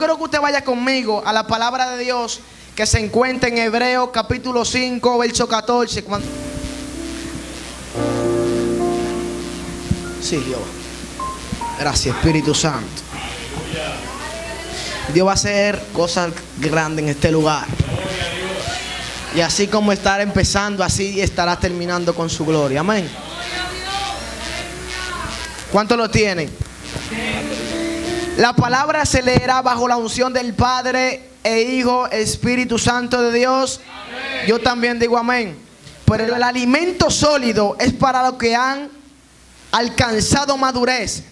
Quiero que usted vaya conmigo a la palabra de Dios que se encuentra en Hebreos capítulo 5, verso 14. Sí, Dios. Gracias, Espíritu Santo. Dios va a hacer cosas grandes en este lugar. Y así como estará empezando, así estará terminando con su gloria. Amén. ¿Cuántos lo tienen? La palabra se leerá bajo la unción del Padre e Hijo, Espíritu Santo de Dios. Amén. Yo también digo amén. Pero el alimento sólido es para los que han alcanzado madurez,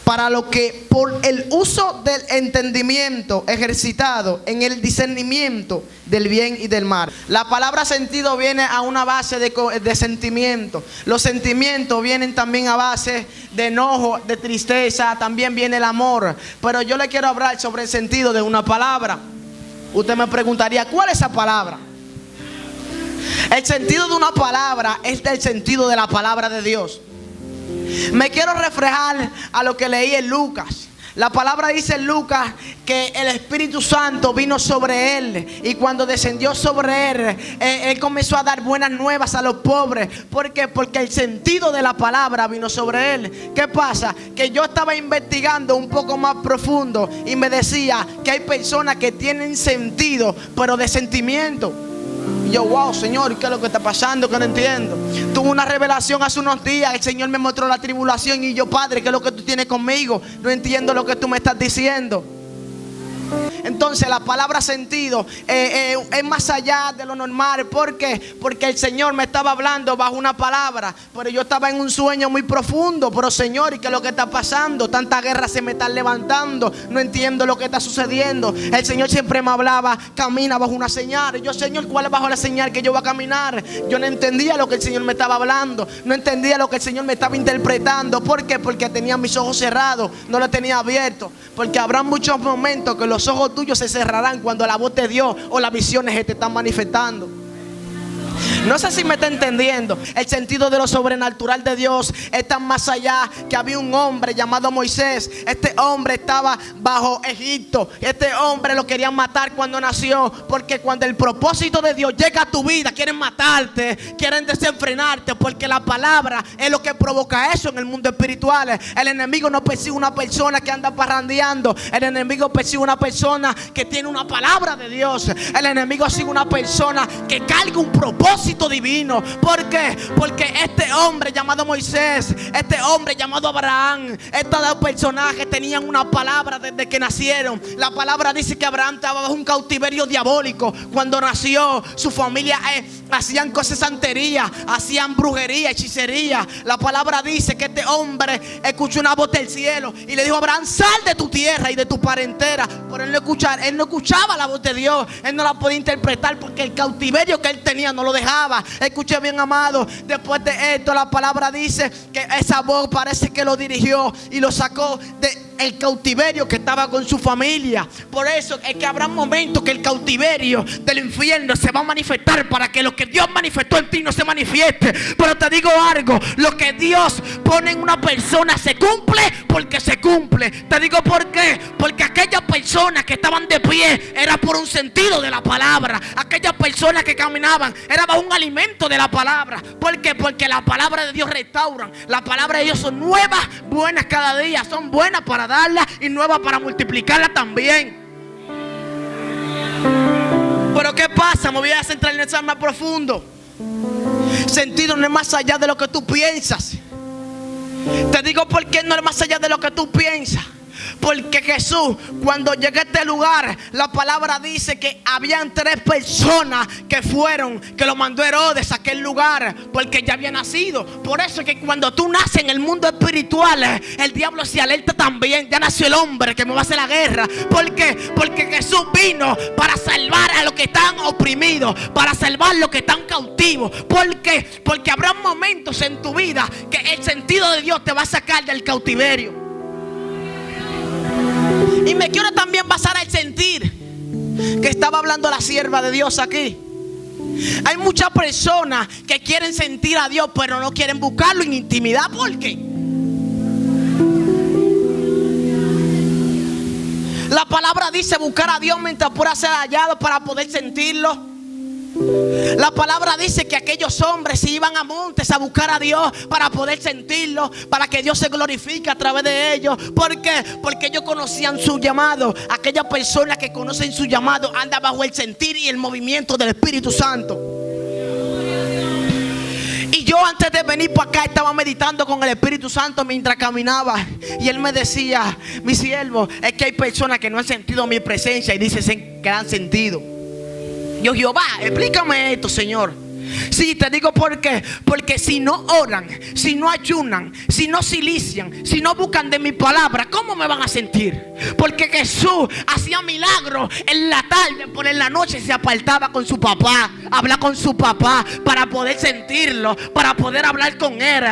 para los que por el uso del entendimiento ejercitado en el discernimiento del bien y del mal. La palabra sentido viene a una base de sentimiento. Los sentimientos vienen también a base de enojo, de tristeza, también viene el amor. Pero yo le quiero hablar sobre el sentido de una palabra. Usted me preguntaría, ¿cuál es esa palabra? El sentido de una palabra es el sentido de la palabra de Dios. Me quiero reflejar a lo que leí en Lucas. La palabra dice en Lucas que el Espíritu Santo vino sobre él. Y cuando descendió sobre él, él comenzó a dar buenas nuevas a los pobres. ¿Por qué? Porque el sentido de la palabra vino sobre él. ¿Qué pasa? Que yo estaba investigando un poco más profundo y me decía que hay personas que tienen sentido, pero de sentimiento. Y yo, wow, Señor, ¿qué es lo que está pasando? Que no entiendo. Tuve una revelación hace unos días. El Señor me mostró la tribulación. Y yo, Padre, ¿qué es lo que tú tienes conmigo? No entiendo lo que tú me estás diciendo. Entonces la palabra sentido es más allá de lo normal. ¿Por qué? Porque el Señor me estaba hablando bajo una palabra, pero yo estaba en un sueño muy profundo. Pero Señor, ¿y qué es lo que está pasando? Tanta guerra se me está levantando. No entiendo lo que está sucediendo. El Señor siempre me hablaba, camina bajo una señal. Y yo, Señor, ¿cuál es bajo la señal que yo voy a caminar? Yo no entendía lo que el Señor me estaba hablando. No entendía lo que el Señor me estaba interpretando. ¿Por qué? Porque tenía mis ojos cerrados, no los tenía abiertos. Porque habrá muchos momentos que los ojos tuyos se cerrarán cuando la voz de Dios o las visiones se te están manifestando. No sé si me está entendiendo. El sentido de lo sobrenatural de Dios está más allá. Que había un hombre llamado Moisés. Este hombre estaba bajo Egipto. Este hombre lo querían matar cuando nació. Porque cuando el propósito de Dios llega a tu vida, quieren matarte, quieren desenfrenarte. Porque la palabra es lo que provoca eso en el mundo espiritual. El enemigo no persigue una persona que anda parrandeando. El enemigo persigue una persona que tiene una palabra de Dios. El enemigo sigue una persona que carga un propósito divino. ¿Por qué? Porque este hombre llamado Moisés, este hombre llamado Abraham, estos dos personajes tenían una palabra desde que nacieron. La palabra dice que Abraham estaba bajo un cautiverio diabólico. Cuando nació, su familia hacían cosas de santería, hacían brujería, hechicería. La palabra dice que este hombre escuchó una voz del cielo y le dijo a Abraham, sal de tu tierra y de tu parentela. Pero él no escuchaba la voz de Dios. Él no la podía interpretar porque el cautiverio que él tenía no lo dejaba. Escuche bien, amado. Después de esto, la palabra dice que esa voz parece que lo dirigió y lo sacó del cautiverio que estaba con su familia. Por eso es que habrá momentos que el cautiverio del infierno se va a manifestar para que lo que Dios manifestó en ti no se manifieste. Pero te digo algo, lo que Dios pone en una persona se cumple porque se cumple. Te digo por qué. Porque aquellas personas que estaban de pie era por un sentido de la palabra. Aquellas personas que caminaban era bajo un alimento de la palabra. ¿Por qué? Porque la palabra de Dios restaura. La palabra de Dios son nuevas, buenas cada día. Son buenas para darla y nueva para multiplicarla también. Pero ¿qué pasa? Me voy a centrar en el más profundo. Sentido no es más allá de lo que tú piensas. Te digo por qué no es más allá de lo que tú piensas. Porque Jesús, cuando llegó a este lugar, la palabra dice que habían 3 personas que lo mandó Herodes a aquel lugar, porque ya había nacido. Por eso es que cuando tú naces en el mundo espiritual, el diablo se alerta también. Ya nació el hombre que me va a hacer la guerra. ¿Por qué? Porque Jesús vino para salvar a los que están oprimidos, para salvar a los que están cautivos. ¿Por qué? Porque habrá momentos en tu vida que el sentido de Dios te va a sacar del cautiverio. Y me quiero también basar al sentir que estaba hablando la sierva de Dios aquí. Hay muchas personas que quieren sentir a Dios, pero no quieren buscarlo en intimidad. ¿Por qué? La palabra dice buscar a Dios mientras pueda ser hallado para poder sentirlo. La palabra dice que aquellos hombres se iban a montes a buscar a Dios para poder sentirlo, para que Dios se glorifique a través de ellos. ¿Por qué? Porque ellos conocían su llamado. Aquellas personas que conocen su llamado andan bajo el sentir y el movimiento del Espíritu Santo. Y yo antes de venir para acá estaba meditando con el Espíritu Santo mientras caminaba. Y él me decía: mi siervo, es que hay personas que no han sentido mi presencia y dicen que la han sentido. Yo, Jehová, explícame esto, Señor. Sí, te digo por qué. Porque si no oran, si no ayunan, si no silician, si no buscan de mi palabra, ¿cómo me van a sentir? Porque Jesús hacía milagros en la tarde, pero en la noche se apartaba con su papá, habla con su papá para poder sentirlo, para poder hablar con él,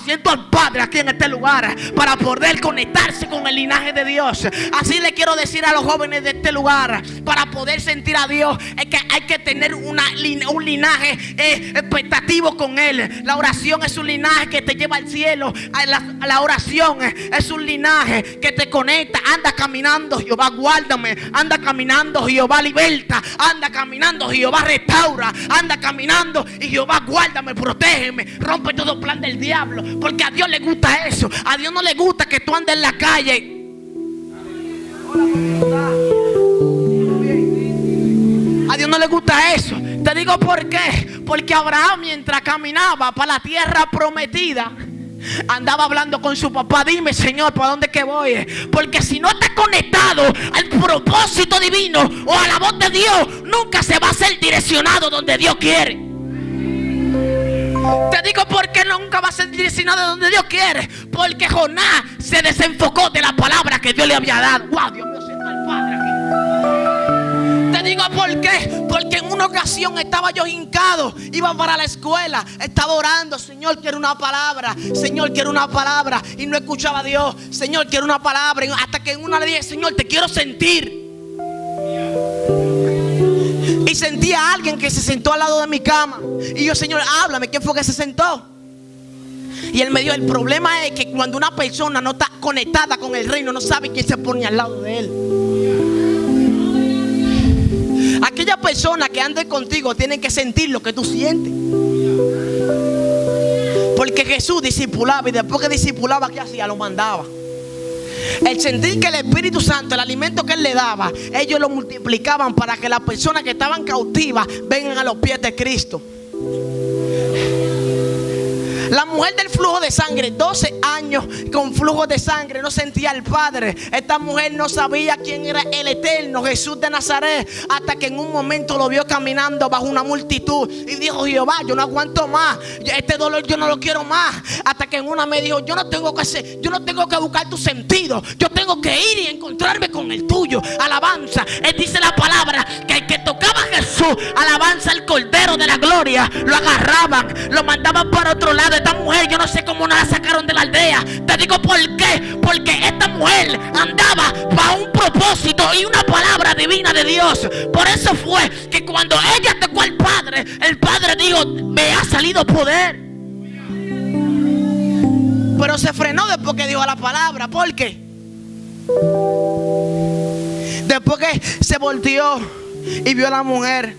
siento al Padre aquí en este lugar, para poder conectarse con el linaje de Dios. Así le quiero decir a los jóvenes de este lugar: para poder sentir a Dios es que hay que tener un linaje expectativo con Él. La oración es un linaje que te lleva al cielo. La oración es un linaje que te conecta. Anda caminando, Jehová guárdame. Anda caminando, Jehová liberta. Anda caminando, Jehová restaura. Anda caminando y Jehová guárdame, protégeme. Rompe todo plan del diablo, porque a Dios le gusta eso. A Dios no le gusta que tú andes en la calle. A Dios no le gusta eso. Te digo por qué. Porque Abraham, mientras caminaba para la tierra prometida, andaba hablando con su papá: dime, Señor, ¿para dónde que voy? Porque si no estás conectado al propósito divino o a la voz de Dios, nunca se va a ser direccionado donde Dios quiere. Te digo por qué nunca va a ser direccionado donde Dios quiere. Porque Jonás se desenfocó de la palabra que Dios le había dado. ¡Wow! Dios mío, siento al Padre aquí. Te digo por qué. Porque en una ocasión estaba yo hincado, iba para la escuela, estaba orando: Señor, quiero una palabra, Señor, quiero una palabra. Y no escuchaba a Dios: Señor, quiero una palabra. Hasta que en una le dije: Señor, te quiero sentir. Y sentí a alguien que se sentó al lado de mi cama. Y yo: Señor, háblame, ¿quién fue que se sentó? Y él me dijo: el problema es que cuando una persona no está conectada con el reino, no sabe quién se pone al lado de él. Aquella persona que ande contigo tiene que sentir lo que tú sientes. Porque Jesús discipulaba, y después que discipulaba, ¿qué hacía? Lo mandaba. El sentir que el Espíritu Santo, el alimento que Él le daba, ellos lo multiplicaban para que las personas que estaban cautivas vengan a los pies de Cristo. La mujer del flujo de sangre, 12 años con flujo de sangre, no sentía al Padre. Esta mujer no sabía quién era el eterno Jesús de Nazaret, hasta que en un momento lo vio caminando bajo una multitud y dijo: Jehová, yo no aguanto más, este dolor yo no lo quiero más. Hasta que en una me dijo: yo no tengo que buscar tu sentido, yo tengo que ir y encontrarme con el tuyo. Alabanza. Él dice la palabra que el que tocaba a Jesús, alabanza al Cordero de la Gloria, lo agarraban, lo mandaban para otro lado. Esta mujer, yo no sé cómo no la sacaron de la aldea. Te digo por qué. Porque esta mujer andaba bajo un propósito y una palabra divina de Dios. Por eso fue que cuando ella tocó al Padre, el Padre dijo: me ha salido poder. Pero se frenó después que dijo la palabra. ¿Por qué? Después que se volteó y vio a la mujer,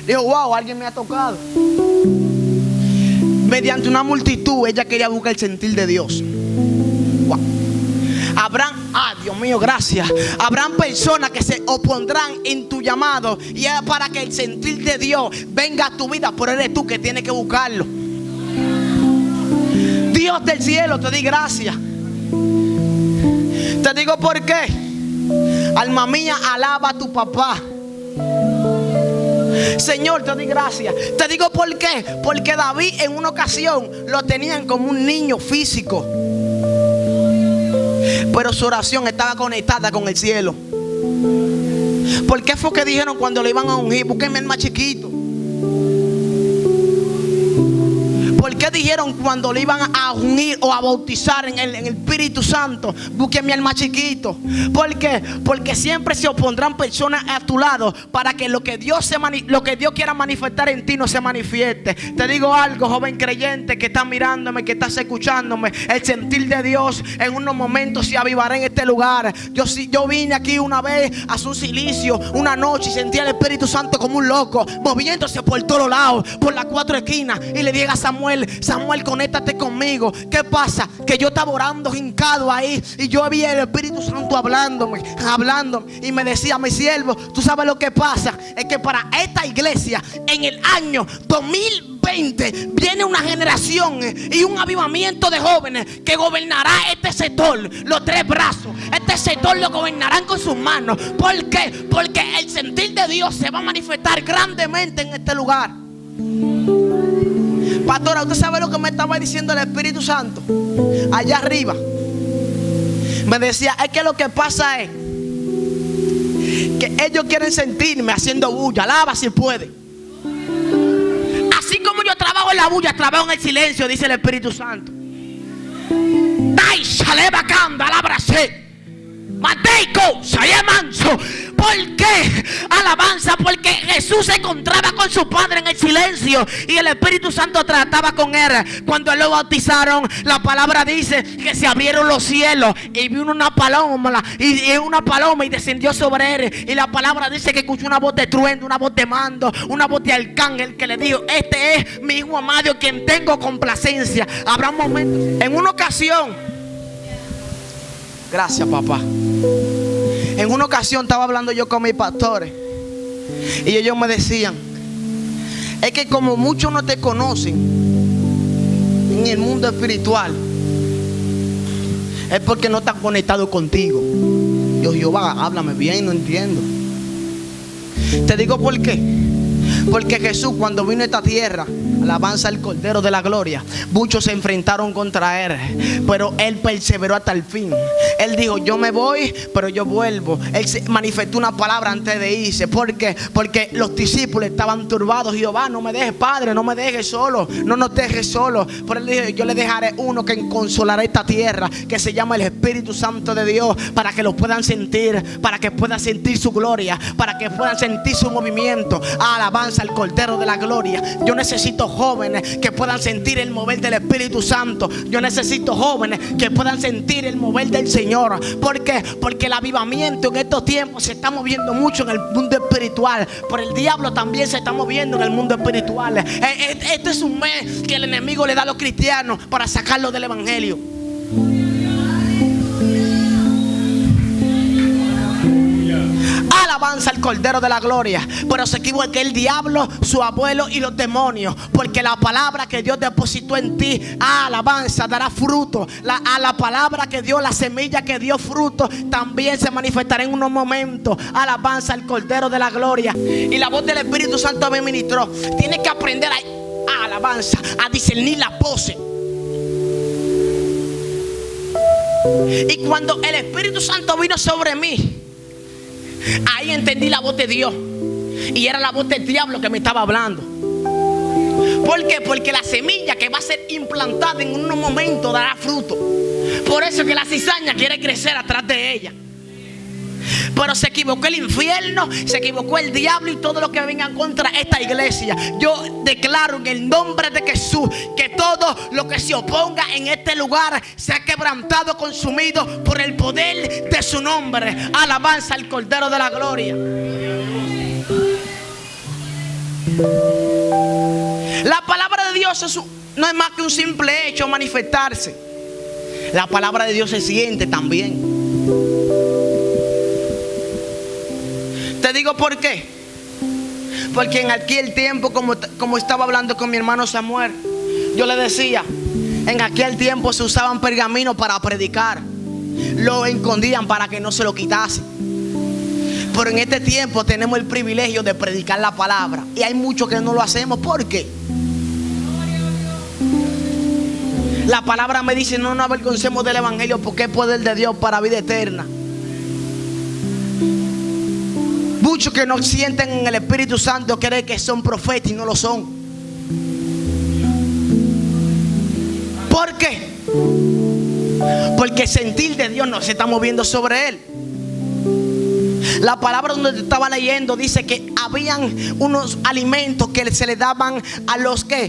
dijo: wow, alguien me ha tocado. Mediante una multitud, ella quería buscar el sentir de Dios. Wow. Habrán, Dios mío, gracias. Habrán personas que se opondrán en tu llamado, y es para que el sentir de Dios venga a tu vida, pero eres tú que tienes que buscarlo. Dios del cielo, te di gracias. Te digo por qué. Alma mía, alaba a tu papá. Señor, te doy gracias. Te digo por qué. Porque David en una ocasión lo tenían como un niño físico, pero su oración estaba conectada con el cielo. ¿Por qué fue que dijeron cuando le iban a ungir: búsquenme el más chiquito? ¿Por qué dijeron cuando le iban a unir o a bautizar en el Espíritu Santo, búsqueme al más chiquito. ¿Por qué? Porque siempre se opondrán personas a tu lado para que lo que Dios quiera manifestar en ti no se manifieste. Te digo algo, joven creyente que está mirándome, que estás escuchándome, el sentir de Dios en unos momentos se avivará en este lugar. Yo vine aquí una vez a un silicio, una noche, y sentí al Espíritu Santo como un loco, moviéndose por todos lados, por las 4 esquinas. Y le dije a Samuel, conéctate conmigo. ¿Qué pasa? Que yo estaba orando hincado ahí, y yo vi el Espíritu Santo hablándome, y me decía: mi siervo, tú sabes lo que pasa, es que para esta iglesia en el año 2020 viene una generación y un avivamiento de jóvenes que gobernará este sector, los 3 brazos. Este sector lo gobernarán con sus manos. ¿Por qué? Porque el sentir de Dios se va a manifestar grandemente en este lugar. Pastora, ¿usted sabe lo que me estaba diciendo el Espíritu Santo? Allá arriba me decía: es que lo que pasa es que ellos quieren sentirme haciendo bulla. Alaba si puede. Así como yo trabajo en la bulla, trabajo en el silencio, dice el Espíritu Santo. Dai, sale bacanda, alábrase. Mateico, sale manso. ¿Por qué? Alabanza, porque Jesús se encontraba con su Padre en el silencio y el Espíritu Santo trataba con él. Cuando él lo bautizaron, la palabra dice que se abrieron los cielos y vino una paloma y descendió sobre él. Y la palabra dice que escuchó una voz de trueno, una voz de mando, una voz de arcángel que le dijo: este es mi hijo amado, quien tengo complacencia. Habrá momentos. En una ocasión, gracias, papá. En una ocasión estaba hablando yo con mis pastores y ellos me decían: es que como muchos no te conocen en el mundo espiritual, es porque no están conectados contigo. Yo: Jehová, háblame bien, no entiendo. Te digo por qué. Porque Jesús, cuando vino a esta tierra, alabanza al Cordero de la Gloria, muchos se enfrentaron contra él, pero él perseveró hasta el fin. Él dijo: yo me voy, pero yo vuelvo. Él manifestó una palabra antes de irse. ¿Por qué? Porque los discípulos estaban turbados. Jehová, no me dejes, Padre, no me dejes solo, no nos dejes solos. Pero él dijo: yo le dejaré uno que consolará esta tierra, que se llama el Espíritu Santo de Dios, para que lo puedan sentir, para que puedan sentir su gloria, para que puedan sentir su movimiento. Alabanza al Cordero de la Gloria. Yo necesito jóvenes que puedan sentir el mover del Espíritu Santo. Yo necesito jóvenes que puedan sentir el mover del Señor. ¿Por qué? Porque el avivamiento en estos tiempos se está moviendo mucho en el mundo espiritual, pero el diablo también se está moviendo en el mundo espiritual. Este es un mes que el enemigo le da a los cristianos para sacarlos del evangelio. Alabanza al Cordero de la Gloria. Pero se equivoca el diablo, su abuelo y los demonios, porque la palabra que Dios depositó en ti, alabanza, dará fruto. A la palabra que dio, la semilla que dio fruto, también se manifestará en unos momentos. Alabanza al Cordero de la Gloria. Y la voz del Espíritu Santo me ministró: tienes que aprender a alabanza, a discernir la pose. Y cuando el Espíritu Santo vino sobre mí, ahí entendí la voz de Dios. Y era la voz del diablo que me estaba hablando. ¿Por qué? Porque la semilla que va a ser implantada en un momento dará fruto. Por eso que la cizaña quiere crecer atrás de ella. Pero se equivocó el infierno, se equivocó el diablo y todo lo que vengan contra esta iglesia. Yo declaro en el nombre de Jesús que todo lo que se oponga en este lugar sea quebrantado, consumido por el poder de su nombre. Alabanza al Cordero de la Gloria. La palabra de Dios no es más que un simple hecho manifestarse. La palabra de Dios se siente también. Te digo por qué. Porque en aquel tiempo, como estaba hablando con mi hermano Samuel, yo le decía, en aquel tiempo se usaban pergaminos para predicar. Lo escondían para que no se lo quitasen. Pero en este tiempo tenemos el privilegio de predicar la palabra. Y hay muchos que no lo hacemos. ¿Por qué? La palabra me dice: no nos avergoncemos del evangelio, porque es poder de Dios para vida eterna. Muchos que no sienten en el Espíritu Santo creen que son profetas y no lo son. ¿Por qué? Porque el sentir de Dios no se está moviendo sobre él. La palabra donde te estaba leyendo dice que habían unos alimentos que se le daban a los que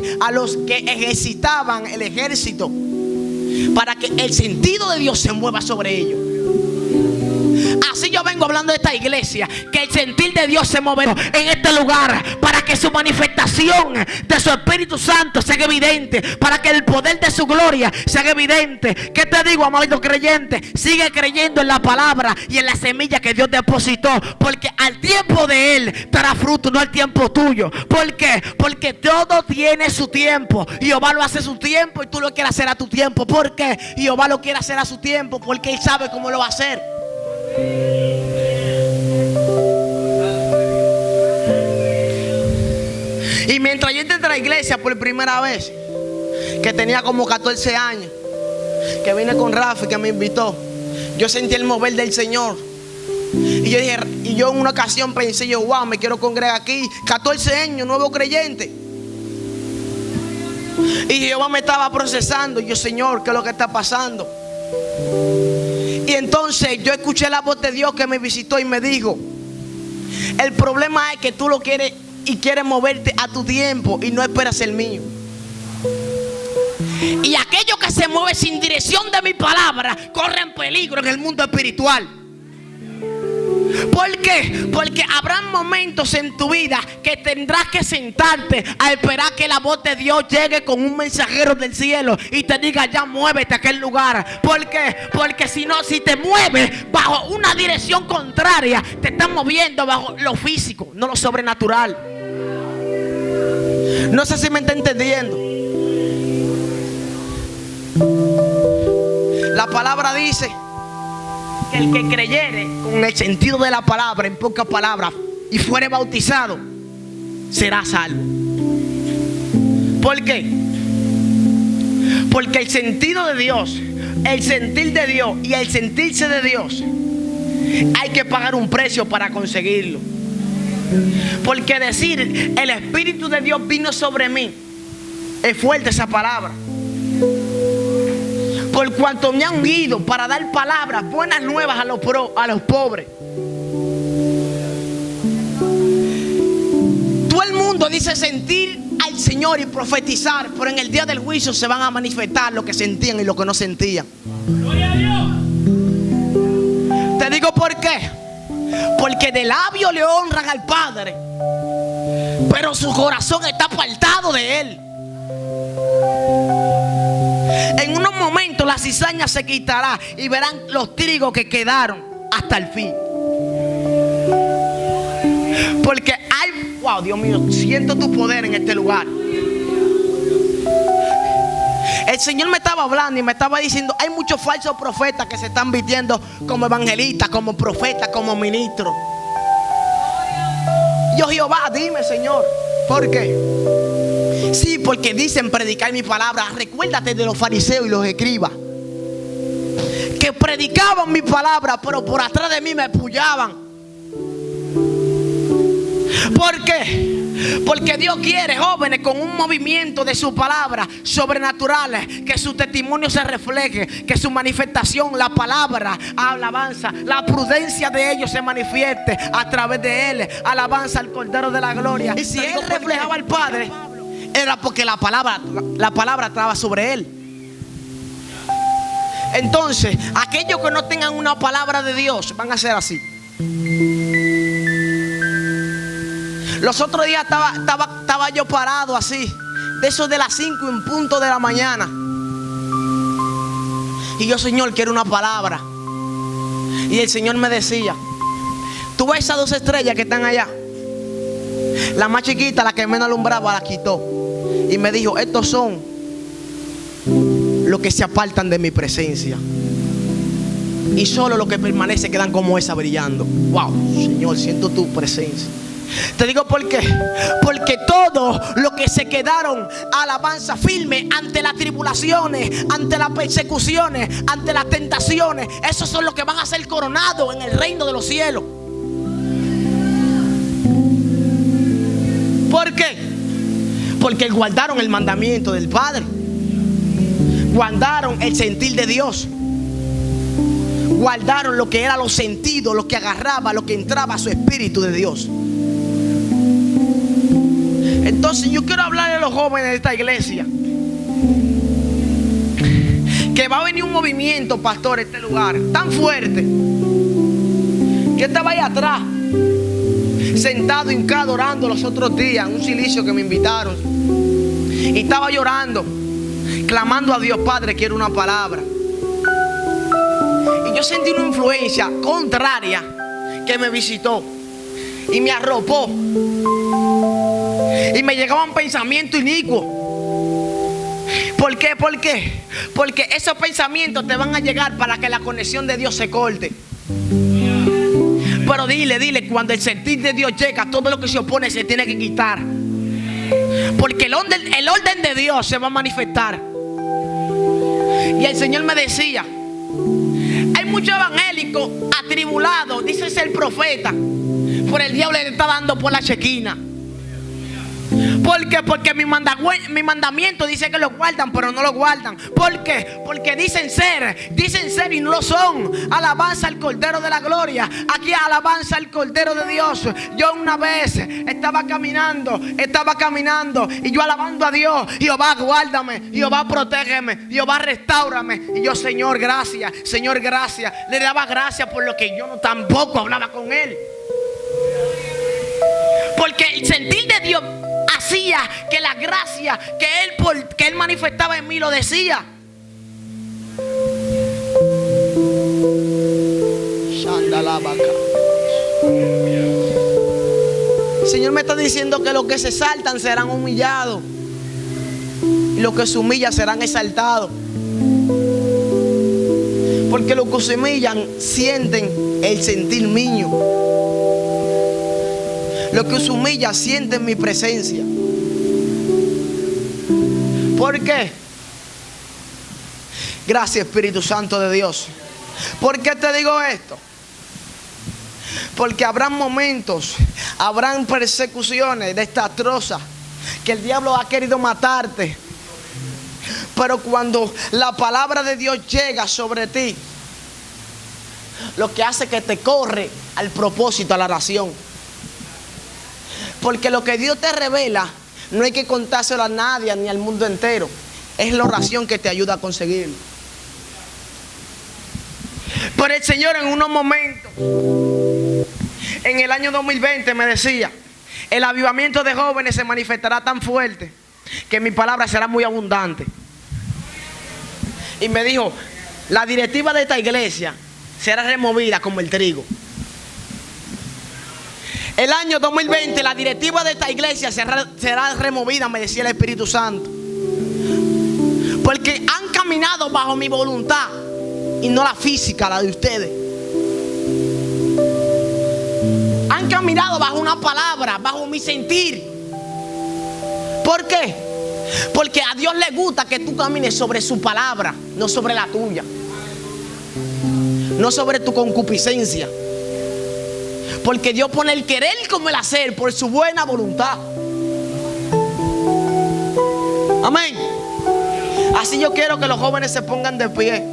ejercitaban el ejército, para que el sentido de Dios se mueva sobre ellos. Así yo vengo hablando de esta iglesia, que el sentir de Dios se mueva en este lugar, para que su manifestación de su Espíritu Santo sea evidente, para que el poder de su gloria sea evidente. ¿Qué te digo, amado creyente? Sigue creyendo en la palabra y en la semilla que Dios depositó, porque al tiempo de Él dará fruto, no al tiempo tuyo. ¿Por qué? Porque todo tiene su tiempo. Jehová lo hace a su tiempo y tú lo quieres hacer a tu tiempo. ¿Por qué? Jehová lo quiere hacer a su tiempo, porque Él sabe cómo lo va a hacer. Y mientras yo entré a la iglesia por primera vez, que tenía como 14 años, que vine con Rafa y que me invitó, yo sentí el mover del Señor. Y yo dije, y yo en una ocasión pensé, yo, wow, me quiero congregar aquí. 14 años, nuevo creyente. Y Jehová me estaba procesando. Y yo, Señor, ¿qué es lo que está pasando? Y entonces yo escuché la voz de Dios que me visitó y me dijo: el problema es que tú lo quieres y quieres moverte a tu tiempo y no esperas el mío. Y aquello que se mueve sin dirección de mi palabra corren peligro en el mundo espiritual. ¿Por qué? Porque habrá momentos en tu vida que tendrás que sentarte a esperar que la voz de Dios llegue con un mensajero del cielo y te diga: ya muévete a aquel lugar. ¿Por qué? Porque si no, si te mueves bajo una dirección contraria, te estás moviendo bajo lo físico, no lo sobrenatural. No sé si me está entendiendo. La palabra dice que el que creyere con el sentido de la palabra, en pocas palabras, y fuere bautizado, será salvo. ¿Por qué? Porque el sentido de Dios, el sentir de Dios y el sentirse de Dios, hay que pagar un precio para conseguirlo. Porque decir el Espíritu de Dios vino sobre mí, es fuerte esa palabra. Por cuanto me han ungido para dar palabras, buenas nuevas a los pobres. Todo el mundo dice sentir al Señor y profetizar, pero en el día del juicio se van a manifestar lo que sentían y lo que no sentían. ¡Gloria a Dios! Te digo por qué. Porque de labio le honran al Padre, pero su corazón está apartado de Él. En unos momentos la cizaña se quitará y verán los trigos que quedaron hasta el fin. Porque hay, wow, Dios mío, siento tu poder en este lugar. El Señor me estaba hablando y me estaba diciendo: hay muchos falsos profetas que se están vistiendo como evangelistas, como profetas, como ministros. Yo, Jehová, dime, Señor, ¿por qué? Sí, porque dicen predicar mi palabra. Recuérdate de los fariseos y los escribas, que predicaban mi palabra, pero por atrás de mí me pullaban. ¿Por qué? Porque Dios quiere jóvenes con un movimiento de su palabra sobrenatural, que su testimonio se refleje, que su manifestación, la palabra, alabanza, la prudencia de ellos se manifieste a través de él. Alabanza al Cordero de la Gloria. Y si él reflejaba al Padre, era porque la palabra estaba sobre él. Entonces, aquellos que no tengan una palabra de Dios van a ser así. Los otros días estaba yo parado así, de esos de las 5 en punto de la mañana. Y yo, Señor, quiero una palabra. Y el Señor me decía: tú ves esas 2 estrellas que están allá. La más chiquita, la que menos alumbraba, la quitó. Y me dijo: estos son los que se apartan de mi presencia. Y solo los que permanecen quedan como esa brillando. Wow, Señor, siento tu presencia. Te digo por qué. Porque todos los que se quedaron, alabanza, firme ante las tribulaciones, ante las persecuciones, ante las tentaciones, esos son los que van a ser coronados en el reino de los cielos. ¿Por qué? Porque guardaron el mandamiento del Padre. guardaron el sentir de Dios. Guardaron lo que era los sentidos, lo que agarraba, lo que entraba a su espíritu de Dios. Entonces yo quiero hablarle a los jóvenes de esta iglesia que va a venir un movimiento, pastor, a este lugar tan fuerte. Yo estaba ahí atrás, sentado, hincado, orando los otros días en un silicio que me invitaron, y estaba llorando, clamando a Dios: Padre, quiero una palabra. Y yo sentí una influencia contraria que me visitó y me arropó, y me llegaban pensamientos inicuos. ¿Por qué? ¿Por qué? Porque esos pensamientos te van a llegar para que la conexión de Dios se corte. Pero dile, cuando el sentir de Dios llega, todo lo que se opone se tiene que quitar. Porque el orden de Dios se va a manifestar. Y el Señor me decía: hay muchos evangélicos atribulados, dice ser profeta, por el diablo le está dando por la chequina. ¿Por qué? Porque mi mandamiento dice que lo guardan, pero no lo guardan. ¿Por qué? Porque dicen ser y no lo son. Alabanza al Cordero de la Gloria. Aquí alabanza al Cordero de Dios. Yo una vez estaba caminando y yo alabando a Dios: Jehová, guárdame, Jehová, protégeme, Jehová, restáurame. Y yo: Señor, gracias, Señor, gracias. Le daba gracias por lo que yo no tampoco hablaba con Él. Porque el sentir de Dios hacía que la gracia que él manifestaba en mí lo decía. El Señor me está diciendo que los que se exaltan serán humillados, y los que se humillan serán exaltados. Porque los que se humillan sienten el sentir mío. Los que se humillan sienten mi presencia. ¿Por qué? Gracias, Espíritu Santo de Dios. ¿Por qué te digo esto? Porque habrán momentos, habrán persecuciones desastrosas, que el diablo ha querido matarte. Pero cuando la palabra de Dios llega sobre ti, lo que hace que te corre al propósito, a la oración. Porque lo que Dios te revela no hay que contárselo a nadie ni al mundo entero. Es la oración que te ayuda a conseguirlo. Pero el Señor en unos momentos, en el año 2020, me decía: el avivamiento de jóvenes se manifestará tan fuerte que mi palabra será muy abundante. Y me dijo: la directiva de esta iglesia será removida como el trigo. El año 2020 la directiva de esta iglesia será removida, me decía el Espíritu Santo. Porque han caminado bajo mi voluntad y no la física, la de ustedes. Han caminado bajo una palabra, bajo mi sentir. ¿Por qué? Porque a Dios le gusta que tú camines sobre su palabra, no sobre la tuya, no sobre tu concupiscencia. Porque Dios pone el querer como el hacer por su buena voluntad. Amén. Así yo quiero que los jóvenes se pongan de pie.